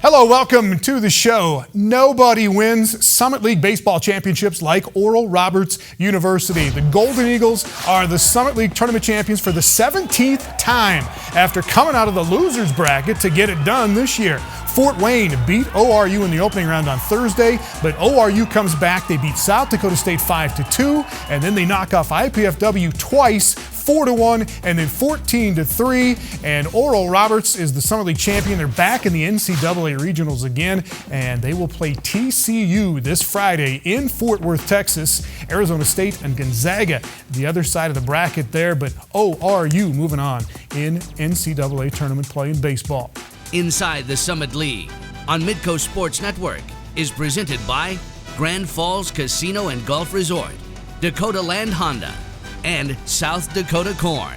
Hello, welcome to the show. Nobody wins Summit League baseball championships like Oral Roberts University. The Golden Eagles are the Summit League tournament champions for the 17th time after coming out of the losers bracket to get it done this year. Fort Wayne beat ORU in the opening round on Thursday, but ORU comes back. They beat South Dakota State 5-2, and then they knock off IPFW twice, 4-1, and then 14-3. And Oral Roberts is the Summit League champion. They're back in the NCAA regionals again, and they will play TCU this Friday in Fort Worth, Texas. Arizona State and Gonzaga, the other side of the bracket there, but ORU moving on in NCAA tournament play in baseball. Inside the Summit League on Midco Sports Network is presented by Grand Falls Casino and Golf Resort, Dakota Land Honda, and South Dakota Corn.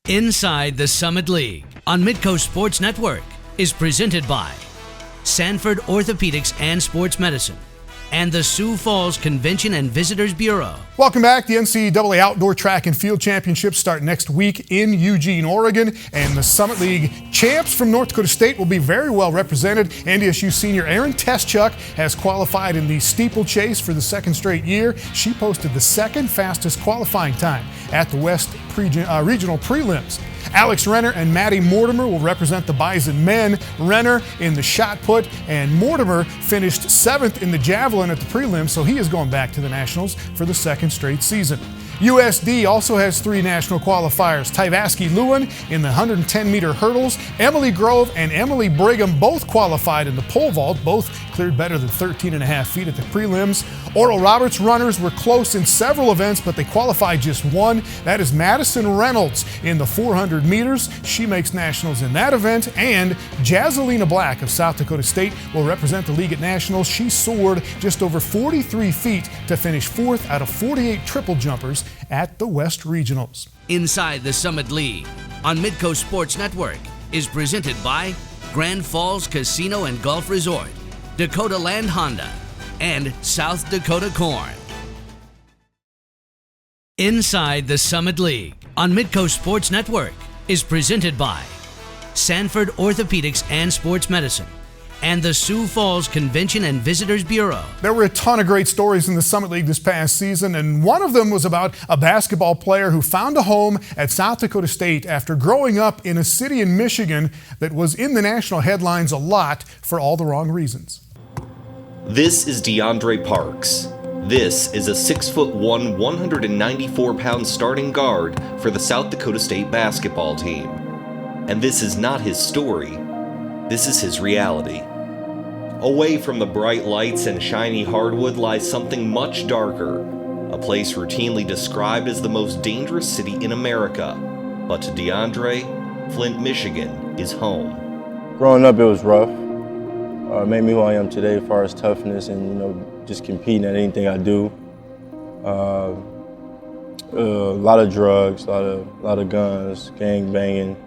Inside the Summit League on Midco Sports Network is presented by Sanford Orthopedics and Sports Medicine and the Sioux Falls Convention and Visitors Bureau. Welcome back. The NCAA Outdoor Track and Field Championships start next week in Eugene, Oregon, and the Summit League champs from North Dakota State will be very well represented. NDSU senior Aaron Teschuk has qualified in the steeplechase for the second straight year. She posted the second fastest qualifying time at the West Regional Prelims. Alex Renner and Maddie Mortimer will represent the Bison men. Renner in the shot put, and Mortimer finished 7th in the javelin at the prelims, so he is going back to the Nationals for the second straight season. USD also has 3 national qualifiers. Tyvaski Lewin in the 110-meter hurdles. Emily Grove and Emily Brigham both qualified in the pole vault. Both cleared better than 13.5 feet at the prelims. Oral Roberts runners were close in several events, but they qualified just one. That is Madison Reynolds in the 400 meters. She makes nationals in that event. And Jazzelina Black of South Dakota State will represent the league at nationals. She soared just over 43 feet to finish 4th out of 48 triple jumpers at the West Regionals. Inside the Summit League on Midco Sports Network is presented by Grand Falls Casino and Golf Resort, Dakota Land Honda, and South Dakota Corn. Inside the Summit League on Midco Sports Network is presented by Sanford Orthopedics and Sports Medicine and the Sioux Falls Convention and Visitors Bureau. There were a ton of great stories in the Summit League this past season, and one of them was about a basketball player who found a home at South Dakota State after growing up in a city in Michigan that was in the national headlines a lot for all the wrong reasons. This is DeAndre Parks. This is a 6'1", 194-pound starting guard for the South Dakota State basketball team. And this is not his story. This is his reality. Away from the bright lights and shiny hardwood lies something much darker, a place routinely described as the most dangerous city in America. But to DeAndre, Flint, Michigan is home. Growing up, it was rough. It made me who I am today as far as toughness and, just competing at anything I do. A lot of drugs, a lot of guns, gang banging,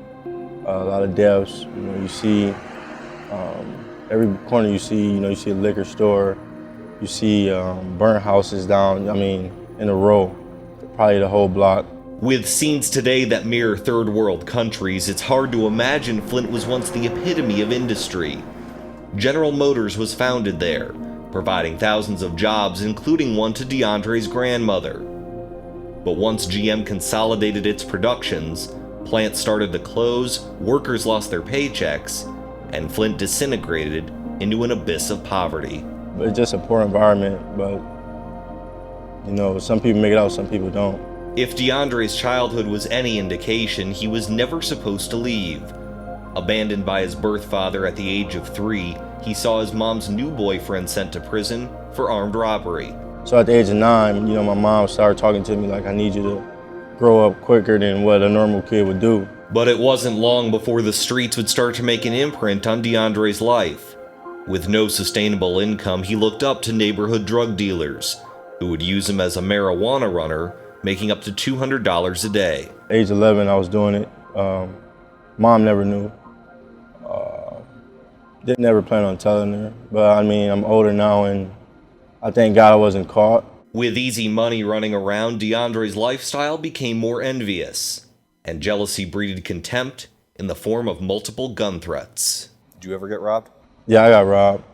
a lot of deaths. You see every corner you see a liquor store, you see burnt houses down, in a row, probably the whole block. With scenes today that mirror third world countries, it's hard to imagine Flint was once the epitome of industry. General Motors was founded there, providing thousands of jobs, including one to DeAndre's grandmother. But once GM consolidated its productions, plants started to close, workers lost their paychecks, and Flint disintegrated into an abyss of poverty. It's just a poor environment, but some people make it out, some people don't. If DeAndre's childhood was any indication, he was never supposed to leave. Abandoned by his birth father at the age of 3, he saw his mom's new boyfriend sent to prison for armed robbery. So at the age of 9, my mom started talking to me like, I need you to grow up quicker than what a normal kid would do. But it wasn't long before the streets would start to make an imprint on DeAndre's life. With no sustainable income, he looked up to neighborhood drug dealers, who would use him as a marijuana runner, making up to $200 a day. At age 11, I was doing it. Mom never knew. Didn't ever plan on telling her. But I'm older now, and I thank God I wasn't caught. With easy money running around, DeAndre's lifestyle became more envious, and jealousy breeded contempt in the form of multiple gun threats. Did you ever get robbed? Yeah, I got robbed.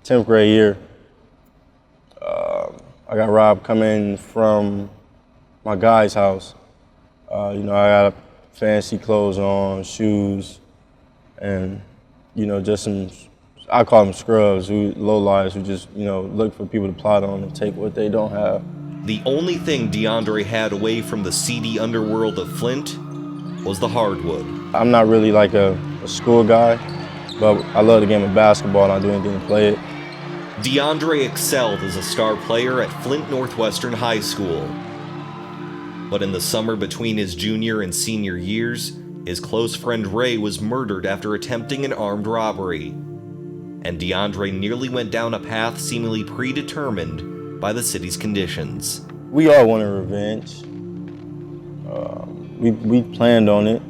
10th grade year. I got robbed coming from my guy's house. I got fancy clothes on, shoes, and, just some, I call them scrubs, lowlifes who just, look for people to plot on and take what they don't have. The only thing DeAndre had away from the seedy underworld of Flint was the hardwood. I'm not really like a school guy, but I love the game of basketball and I'll do anything to play it. DeAndre excelled as a star player at Flint Northwestern High School. But in the summer between his junior and senior years, his close friend Ray was murdered after attempting an armed robbery. And DeAndre nearly went down a path seemingly predetermined by the city's conditions. We all wanted revenge. We planned on it.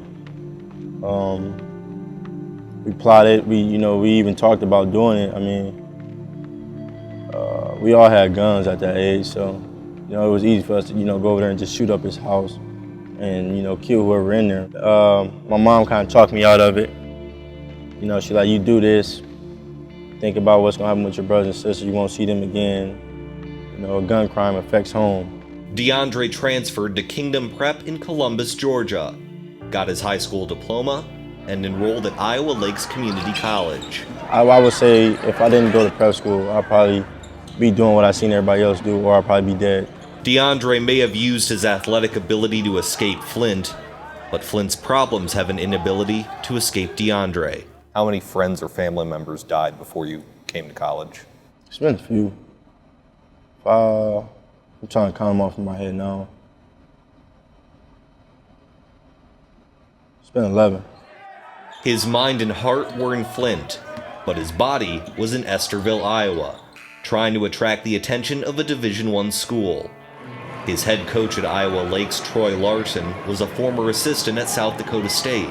We plotted. We even talked about doing it. I mean, we all had guns at that age, so it was easy for us to go over there and just shoot up his house and kill whoever in there. My mom kind of talked me out of it. She's like, you do this, think about what's gonna happen with your brothers and sisters. You won't see them again. A gun crime affects home. DeAndre transferred to Kingdom Prep in Columbus, Georgia, got his high school diploma, and enrolled at Iowa Lakes Community College. I would say if I didn't go to prep school, I'd probably be doing what I seen everybody else do, or I'd probably be dead. DeAndre may have used his athletic ability to escape Flint, but Flint's problems have an inability to escape DeAndre. How many friends or family members died before you came to college? It's been a few. I'm trying to count them off in my head now. It's been 11. His mind and heart were in Flint, but his body was in Estherville, Iowa, trying to attract the attention of a Division I school. His head coach at Iowa Lakes, Troy Larson, was a former assistant at South Dakota State,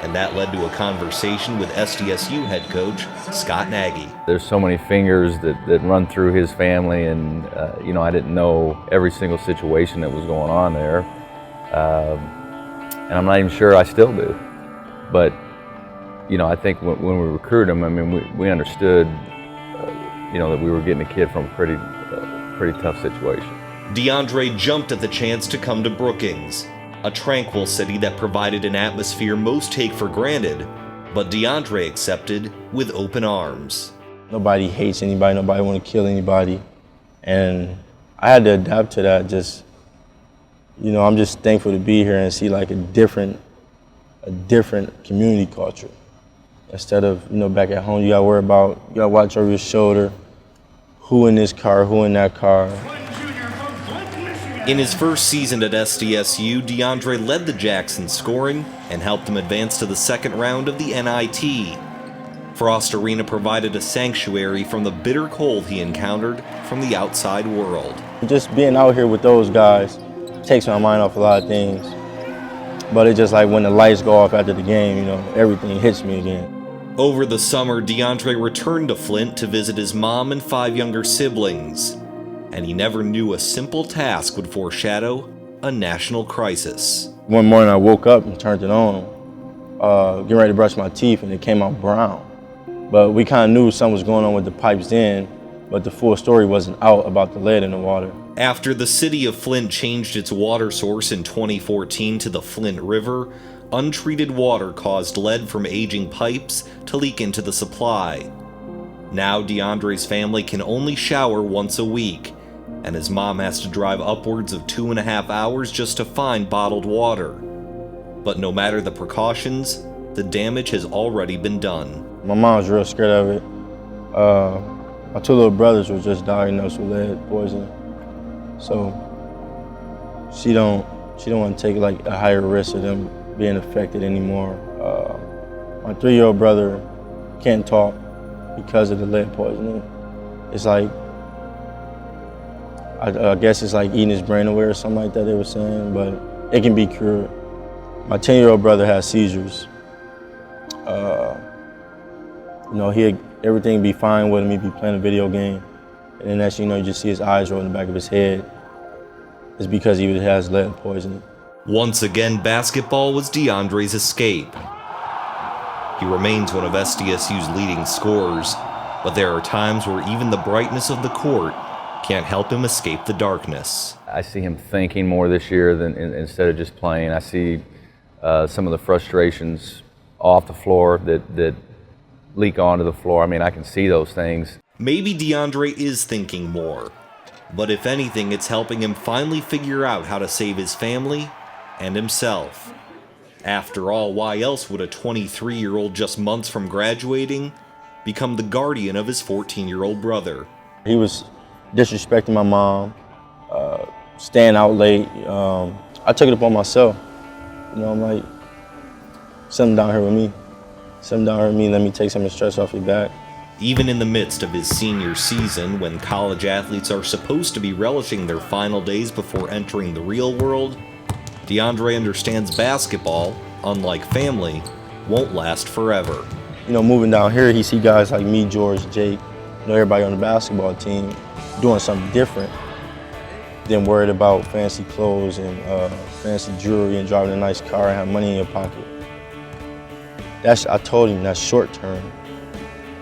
and that led to a conversation with SDSU head coach Scott Nagy. There's so many fingers that run through his family, and I didn't know every single situation that was going on there, and I'm not even sure I still do. But I think when we recruited him, I mean, we understood that we were getting a kid from a pretty tough situation. DeAndre jumped at the chance to come to Brookings, a tranquil city that provided an atmosphere most take for granted, but DeAndre accepted with open arms. Nobody hates anybody, nobody want to kill anybody. And I had to adapt to that. I'm just thankful to be here and see like a different community culture. Instead of, back at home, you gotta watch over your shoulder, who in this car, who in that car. In his first season at SDSU, DeAndre led the Jacks in scoring and helped them advance to the second round of the NIT. Frost Arena provided a sanctuary from the bitter cold he encountered from the outside world. Just being out here with those guys takes my mind off a lot of things. But it's just like when the lights go off after the game, everything hits me again. Over the summer, DeAndre returned to Flint to visit his mom and 5 younger siblings. And he never knew a simple task would foreshadow a national crisis. One morning I woke up and turned it on, getting ready to brush my teeth, and it came out brown. But we kind of knew something was going on with the pipes then, but the full story wasn't out about the lead in the water. After the city of Flint changed its water source in 2014 to the Flint River, untreated water caused lead from aging pipes to leak into the supply. Now DeAndre's family can only shower once a week, and his mom has to drive upwards of 2.5 hours just to find bottled water. But no matter the precautions, the damage has already been done. My mom's real scared of it. My 2 little brothers were just diagnosed with lead poisoning. So she don't want to take like a higher risk of them being affected anymore. My 3-year-old brother can't talk because of the lead poisoning. It's like, I guess it's like eating his brain away or something like that they were saying, but it can be cured. My 10-year-old brother has seizures. Everything be fine with him, he'd be playing a video game, and then next thing you know, you just see his eyes roll in the back of his head. It's because he has lead poisoning. Once again, basketball was DeAndre's escape. He remains one of SDSU's leading scorers, but there are times where even the brightness of the court can't help him escape the darkness. I see him thinking more this year than instead of just playing. I see some of the frustrations off the floor that leak onto the floor. I mean, I can see those things. Maybe DeAndre is thinking more, but if anything, it's helping him finally figure out how to save his family and himself. After all, why else would a 23-year-old just months from graduating become the guardian of his 14-year-old brother? He was disrespecting my mom, staying out late. I took it upon myself. You know, I'm like, something down here with me. Something down here with me, let me take some of the stress off your back. Even in the midst of his senior season, when college athletes are supposed to be relishing their final days before entering the real world, DeAndre understands basketball, unlike family, won't last forever. You know, moving down here, he see guys like me, George, Jake, you know, everybody on the basketball team doing something different than worried about fancy clothes and fancy jewelry and driving a nice car and having money in your pocket. I told him that's short term.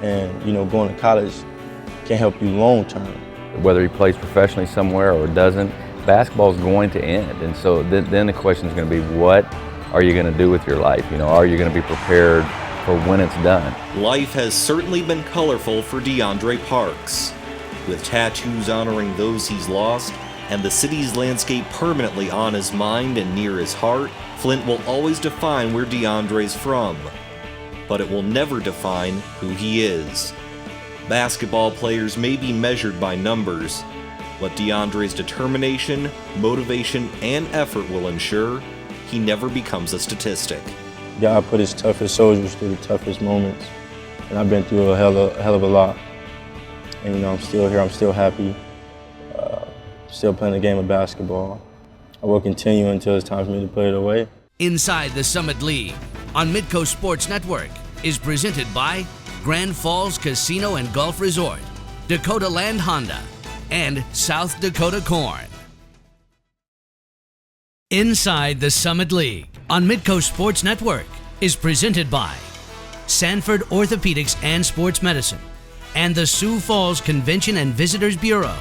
And, you know, going to college can't help you long term. Whether he plays professionally somewhere or doesn't, basketball is going to end. And so then the question is going to be, what are you going to do with your life? You know, are you going to be prepared for when it's done? Life has certainly been colorful for DeAndre Parks. With tattoos honoring those he's lost and the city's landscape permanently on his mind and near his heart, Flint will always define where DeAndre's from. But it will never define who he is. Basketball players may be measured by numbers, but DeAndre's determination, motivation, and effort will ensure he never becomes a statistic. God put his toughest soldiers through the toughest moments, and I've been through a hell of a lot. And you know, I'm still here, I'm still happy, still playing the game of basketball. I will continue until it's time for me to put it away. Inside the Summit League on Midco Sports Network is presented by Grand Falls Casino and Golf Resort, Dakota Land Honda, and South Dakota Corn. Inside the Summit League on Midco Sports Network is presented by Sanford Orthopedics and Sports Medicine and the Sioux Falls Convention and Visitors Bureau.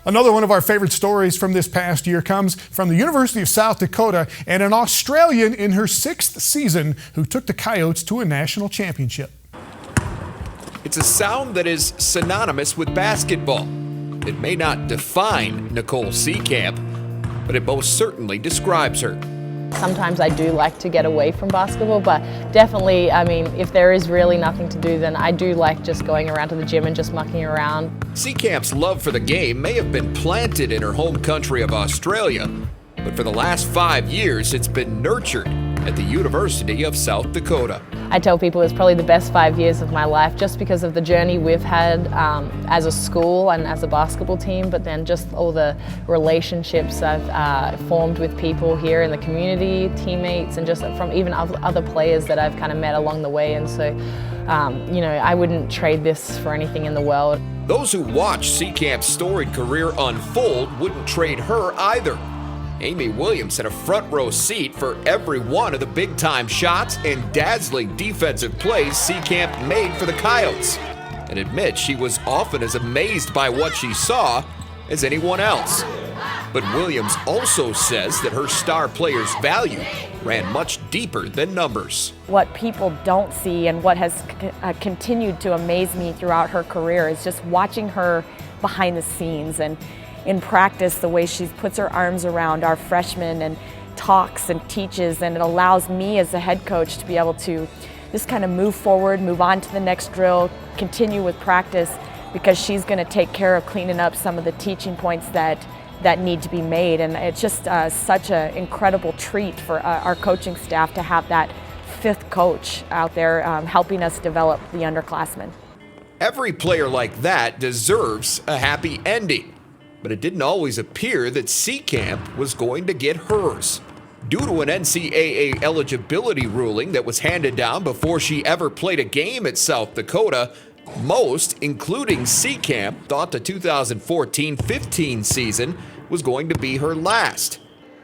Another one of our favorite stories from this past year comes from the University of South Dakota and an Australian in her 6th season who took the Coyotes to a national championship. It's a sound that is synonymous with basketball. It may not define Nicole Seekamp, but it most certainly describes her. Sometimes I do like to get away from basketball, but definitely, I mean, if there is really nothing to do, then I do like just going around to the gym and just mucking around. Seekamp's love for the game may have been planted in her home country of Australia, but for the last 5 years, it's been nurtured at the University of South Dakota. I tell people it's probably the best 5 years of my life just because of the journey we've had as a school and as a basketball team, but then just all the relationships I've formed with people here in the community, teammates, and just from even other players that I've kind of met along the way. And so, you know, I wouldn't trade this for anything in the world. Those who watch Seekamp's storied career unfold wouldn't trade her either. Amy Williams had a front row seat for every one of the big-time shots and dazzling defensive plays Seekamp made for the Coyotes, and admits she was often as amazed by what she saw as anyone else. But Williams also says that her star players' value ran much deeper than numbers. What people don't see and what has continued to amaze me throughout her career is just watching her behind the scenes and in practice, the way she puts her arms around our freshmen and talks and teaches, and it allows me as a head coach to be able to just kind of move forward, move on to the next drill, continue with practice, because she's going to take care of cleaning up some of the teaching points that need to be made. And it's just such an incredible treat for our coaching staff to have that fifth coach out there helping us develop the underclassmen. Every player like that deserves a happy ending. But it didn't always appear that Seekamp was going to get hers. Due to an NCAA eligibility ruling that was handed down before she ever played a game at South Dakota, most, including Seekamp, thought the 2014-15 season was going to be her last.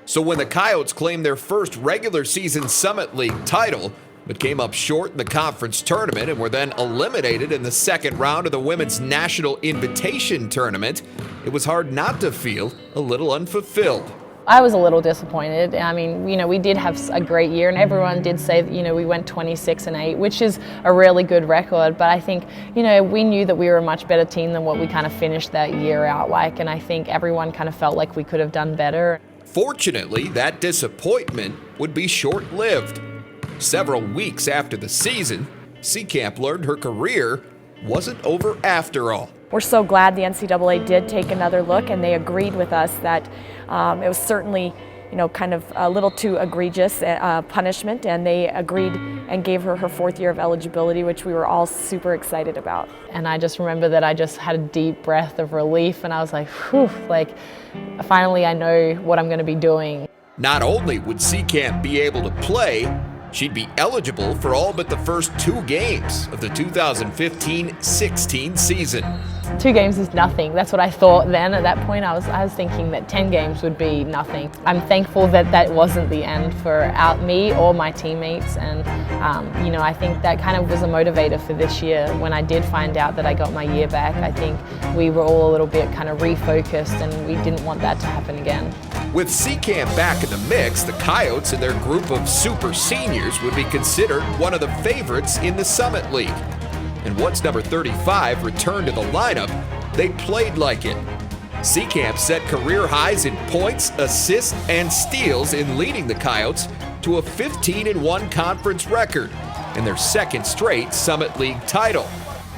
So when the Coyotes claimed their first regular season Summit League title, but came up short in the conference tournament and were then eliminated in the second round of the Women's National Invitation Tournament, it was hard not to feel a little unfulfilled. I was a little disappointed. I mean, we did have a great year, and everyone did say that, we went 26-8, which is a really good record. But I think, we knew that we were a much better team than what we kind of finished that year out like, and I think everyone kind of felt like we could have done better. Fortunately, that disappointment would be short-lived. Several weeks after the season, Seekamp learned her career wasn't over after all. We're so glad the NCAA did take another look, and they agreed with us that it was certainly, kind of a little too egregious punishment, and they agreed and gave her her 4th year of eligibility, which we were all super excited about. And I just remember that I just had a deep breath of relief, and I was like, whew, finally I know what I'm going to be doing. Not only would Seekamp be able to play, she'd be eligible for all but the first 2 games of the 2015-16 season. 2 games is nothing. That's what I thought then. At that point, I was thinking that 10 games would be nothing. I'm thankful that that wasn't the end for me or my teammates, and I think that kind of was a motivator for this year. When I did find out that I got my year back, I think we were all a little bit kind of refocused, and we didn't want that to happen again. With Seekamp back in the mix, the Coyotes and their group of super seniors would be considered one of the favorites in the Summit League. And once number 35 returned to the lineup, they played like it. Seekamp set career highs in points, assists, and steals in leading the Coyotes to a 15-1 conference record and their second straight Summit League title.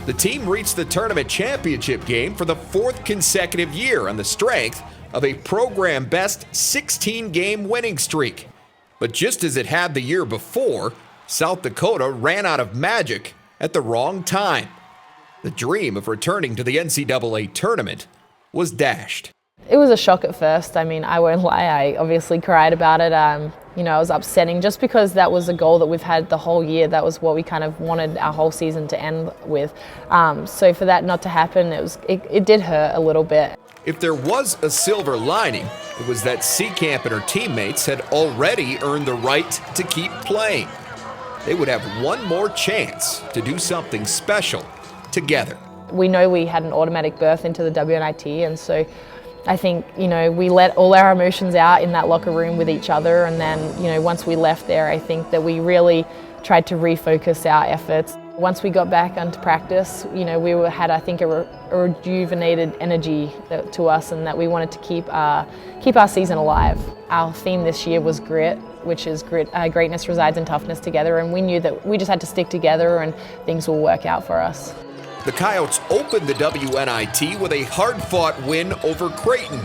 The team reached the tournament championship game for the 4th consecutive year on the strength of a program-best 16-game winning streak. But just as it had the year before, South Dakota ran out of magic at the wrong time. The dream of returning to the NCAA tournament was dashed. It was a shock at first. I mean, I won't lie, I obviously cried about it. I was upsetting just because that was a goal that we've had the whole year. That was what we kind of wanted our whole season to end with. So for that not to happen, it did hurt a little bit. If there was a silver lining, it was that Seekamp and her teammates had already earned the right to keep playing. They would have one more chance to do something special together. We know we had an automatic berth into the WNIT, and so I think, we let all our emotions out in that locker room with each other, and then, once we left there, I think that we really tried to refocus our efforts. Once we got back onto practice, we had, I think, a rejuvenated energy to us, and that we wanted to keep our season alive. Our theme this year was grit, which is greatness resides in toughness together, and we knew that we just had to stick together and things will work out for us. The Coyotes opened the WNIT with a hard-fought win over Creighton,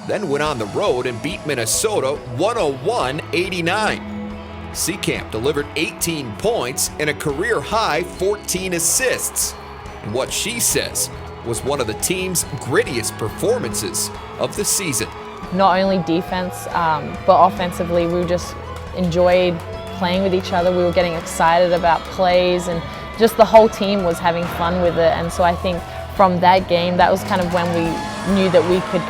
then went on the road and beat Minnesota 101-89. Seekamp delivered 18 points and a career-high 14 assists, and what she says was one of the team's grittiest performances of the season. Not only defense, but offensively, we just enjoyed playing with each other. We were getting excited about plays, and just the whole team was having fun with it. And so I think from that game, that was kind of when we knew that we could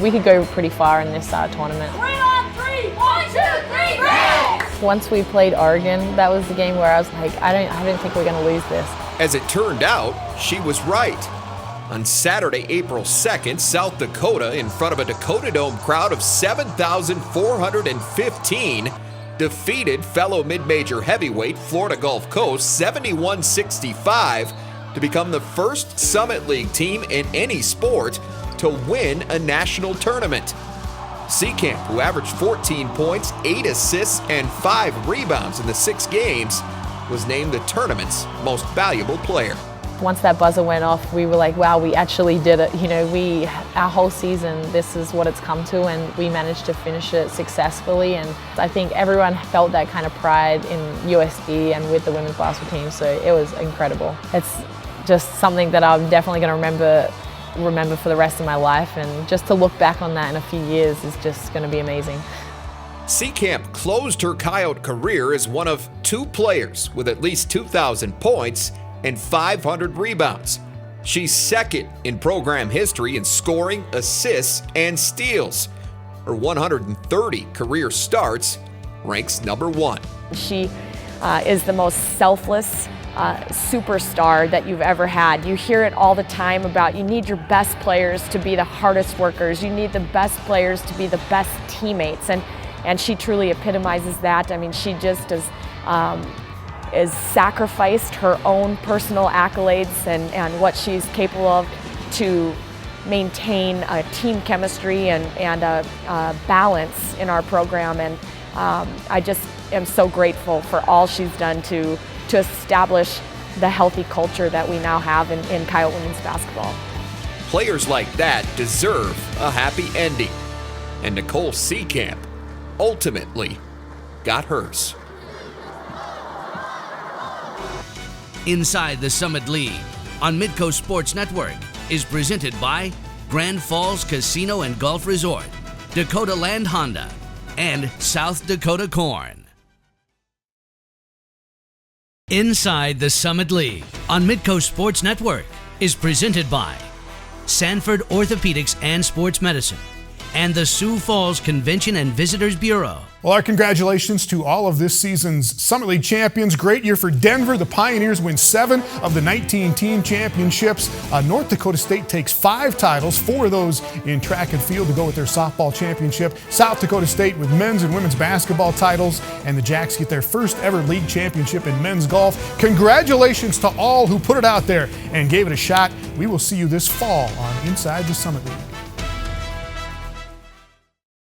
we could go pretty far in this tournament. 3 on 3, 1, 2, 3, break! Once we played Oregon, that was the game where I was like, I don't think we're going to lose this. As it turned out, she was right. On Saturday, April 2nd, South Dakota, in front of a Dakota Dome crowd of 7,415, defeated fellow mid-major heavyweight Florida Gulf Coast 71-65 to become the first Summit League team in any sport to win a national tournament. Seekamp, who averaged 14 points, 8 assists, and 5 rebounds in the 6 games, was named the tournament's most valuable player. Once that buzzer went off, we were like, wow, we actually did it. Our whole season, this is what it's come to, and we managed to finish it successfully. And I think everyone felt that kind of pride in USD and with the women's basketball team, so it was incredible. It's just something that I'm definitely going to remember for the rest of my life, and just to look back on that in a few years is just going to be amazing. Seekamp closed her Coyote career as one of 2 players with at least 2,000 points and 500 rebounds. She's second in program history in scoring, assists, and steals. Her 130 career starts ranks number 1. She is the most selfless superstar that you've ever had. You hear it all the time about you need your best players to be the hardest workers. You need the best players to be the best teammates. And she truly epitomizes that. I mean, she just is sacrificed her own personal accolades and what she's capable of to maintain a team chemistry and a balance in our program. And I just am so grateful for all she's done to establish the healthy culture that we now have in Coyote women's basketball. Players like that deserve a happy ending, and Nicole Seekamp ultimately got hers. Inside the Summit League on Midco Sports Network is presented by Grand Falls Casino and Golf Resort, Dakota Land Honda, and South Dakota Corn. Inside the Summit League on Midco Sports Network is presented by Sanford Orthopedics and Sports Medicine and the Sioux Falls Convention and Visitors Bureau. Well, our congratulations to all of this season's Summit League champions. Great year for Denver. The Pioneers win 7 of the 19 team championships. North Dakota State takes 5 titles, 4 of those in track and field to go with their softball championship. South Dakota State with men's and women's basketball titles, and the Jacks get their first ever league championship in men's golf. Congratulations to all who put it out there and gave it a shot. We will see you this fall on Inside the Summit League.